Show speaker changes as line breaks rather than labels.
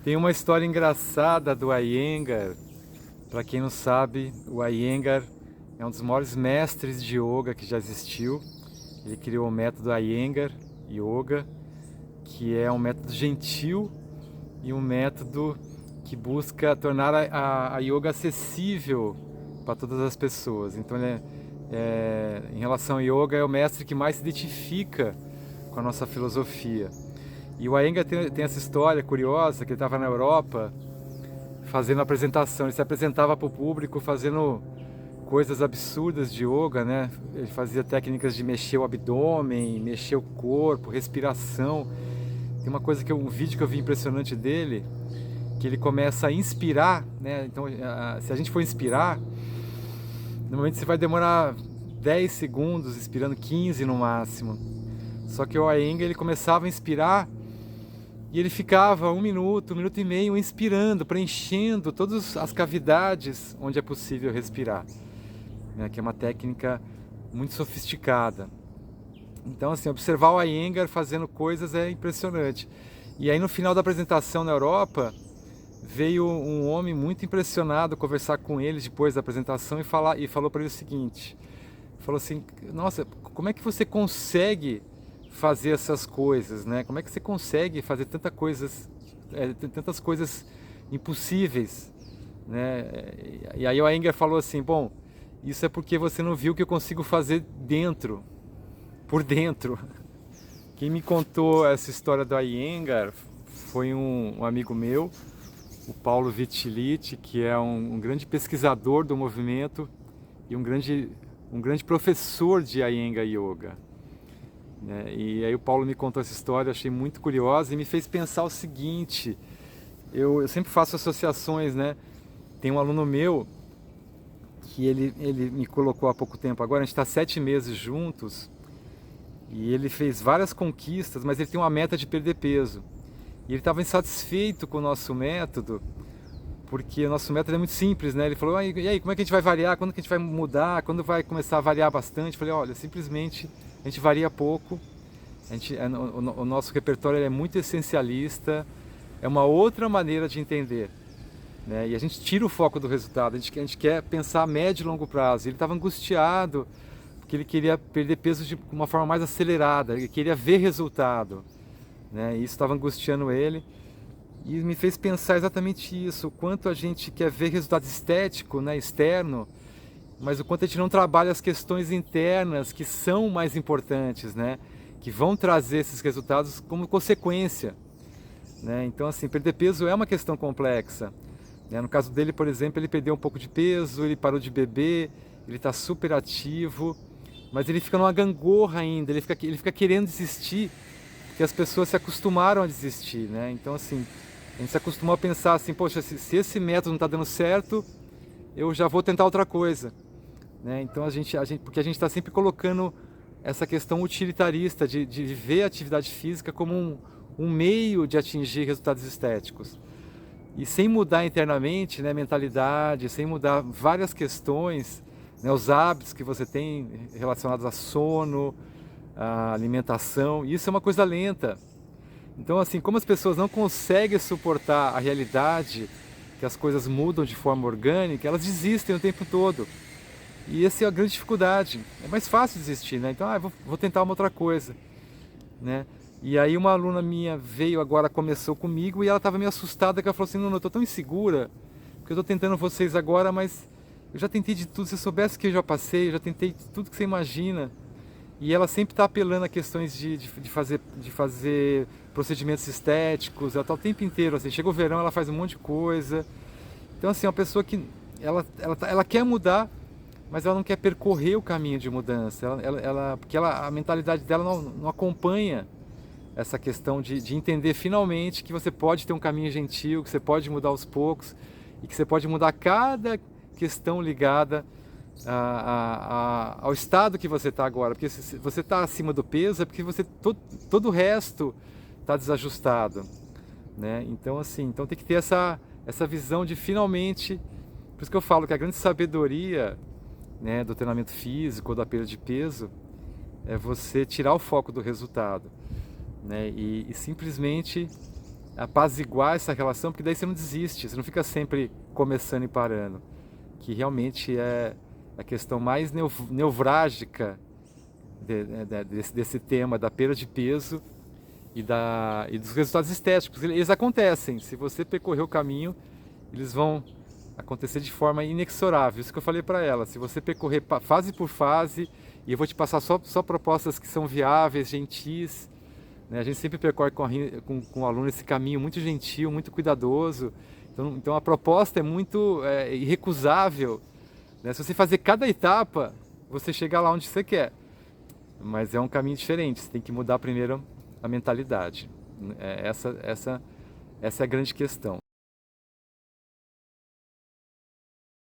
Tem uma história engraçada do Iyengar. Para quem não sabe, o Iyengar é um dos maiores mestres de yoga que já existiu. Ele criou o método Iyengar Yoga, que é um método gentil e um método que busca tornar a yoga acessível para todas as pessoas. Então, em relação ao yoga, é o mestre que mais se identifica com a nossa filosofia. E o Iyengar tem essa história curiosa, que ele estava na Europa fazendo apresentação. Ele se apresentava para o público fazendo coisas absurdas de yoga, né? Ele fazia técnicas de mexer o abdômen, mexer o corpo, respiração. Tem uma coisa um vídeo que eu vi impressionante dele, que ele começa a inspirar, né? Então, se a gente for inspirar, normalmente você vai demorar 10 segundos, inspirando 15 no máximo. Só que o Iyengar, ele começava a inspirar e ele ficava um minuto e meio inspirando, preenchendo todas as cavidades onde é possível respirar, né? Que é uma técnica muito sofisticada. Então, assim, observar o Iyengar fazendo coisas é impressionante. E aí, no final da apresentação na Europa, veio um homem muito impressionado conversar com ele depois da apresentação e falou para ele o seguinte: falou assim, nossa, como é que você consegue fazer essas coisas, né? Como é que você consegue fazer tantas coisas impossíveis, né? E aí o Iyengar falou assim, bom, isso é porque você não viu o que eu consigo fazer por dentro. Quem me contou essa história do Iyengar foi um amigo meu, o Paulo Vitilite, que é um grande pesquisador do movimento e um grande professor de Iyengar Yoga, né? E aí o Paulo me contou essa história, achei muito curiosa e me fez pensar o seguinte: eu sempre faço associações, né? Tem um aluno meu que ele me colocou há pouco tempo agora, a gente está 7 meses juntos e ele fez várias conquistas, mas ele tem uma meta de perder peso. E ele estava insatisfeito com o nosso método, porque o nosso método é muito simples, né? Ele falou, e aí, como é que a gente vai variar? Quando que a gente vai mudar? Quando vai começar a variar bastante? Eu falei, olha, simplesmente a gente varia pouco. O nosso repertório é muito essencialista, é uma outra maneira de entender, né? E a gente tira o foco do resultado, a gente quer pensar a médio e longo prazo. Ele estava angustiado, porque ele queria perder peso de uma forma mais acelerada, ele queria ver resultado, né? E isso estava angustiando ele. E me fez pensar exatamente isso, o quanto a gente quer ver resultado estético, né, externo, mas o quanto a gente não trabalha as questões internas que são mais importantes, né, que vão trazer esses resultados como consequência, né? Então, assim, perder peso é uma questão complexa, né? No caso dele, por exemplo, ele perdeu um pouco de peso, ele parou de beber, ele está super ativo, mas ele fica numa gangorra ainda, ele fica querendo desistir, porque as pessoas se acostumaram a desistir, né? Então, assim, a gente se acostumou a pensar assim, poxa, se esse método não está dando certo, eu já vou tentar outra coisa, né? Então porque a gente está sempre colocando essa questão utilitarista de ver a atividade física como um meio de atingir resultados estéticos. E sem mudar internamente, né, mentalidade, sem mudar várias questões, né, os hábitos que você tem relacionados a sono, a alimentação, isso é uma coisa lenta. Então, assim, como as pessoas não conseguem suportar a realidade, que as coisas mudam de forma orgânica, elas desistem o tempo todo. E essa é a grande dificuldade. É mais fácil desistir, né? Então, vou tentar uma outra coisa, né? E aí uma aluna minha veio agora, começou comigo, e ela estava meio assustada, que ela falou assim, não, eu estou tão insegura, porque eu estou tentando vocês agora, mas eu já tentei de tudo, se eu soubesse que eu já passei, eu já tentei de tudo que você imagina. E ela sempre está apelando a questões de fazer procedimentos estéticos, ela está o tempo inteiro, assim, chega o verão, ela faz um monte de coisa. Então, assim, é uma pessoa que ela quer mudar, mas ela não quer percorrer o caminho de mudança, porque a mentalidade dela não acompanha essa questão de entender finalmente que você pode ter um caminho gentil, que você pode mudar aos poucos e que você pode mudar cada questão ligada ao estado que você está agora. Porque se você está acima do peso é porque todo o resto está desajustado, né? Então, assim, então tem que ter essa visão de finalmente. Por isso que eu falo que a grande sabedoria, né, do treinamento físico ou da perda de peso é você tirar o foco do resultado, né? E simplesmente apaziguar essa relação, porque daí você não desiste, você não fica sempre começando e parando, que realmente é a questão mais nevrálgica desse tema da perda de peso e dos resultados estéticos. Eles acontecem, se você percorrer o caminho, eles vão acontecer de forma inexorável. Isso que eu falei para ela, se você percorrer fase por fase, e eu vou te passar só propostas que são viáveis, gentis, né? A gente sempre percorre com o aluno esse caminho muito gentil, muito cuidadoso. Então a proposta é muito irrecusável, né? Se você fazer cada etapa, você chega lá onde você quer. Mas é um caminho diferente, você tem que mudar primeiro a mentalidade. Essa é a grande questão.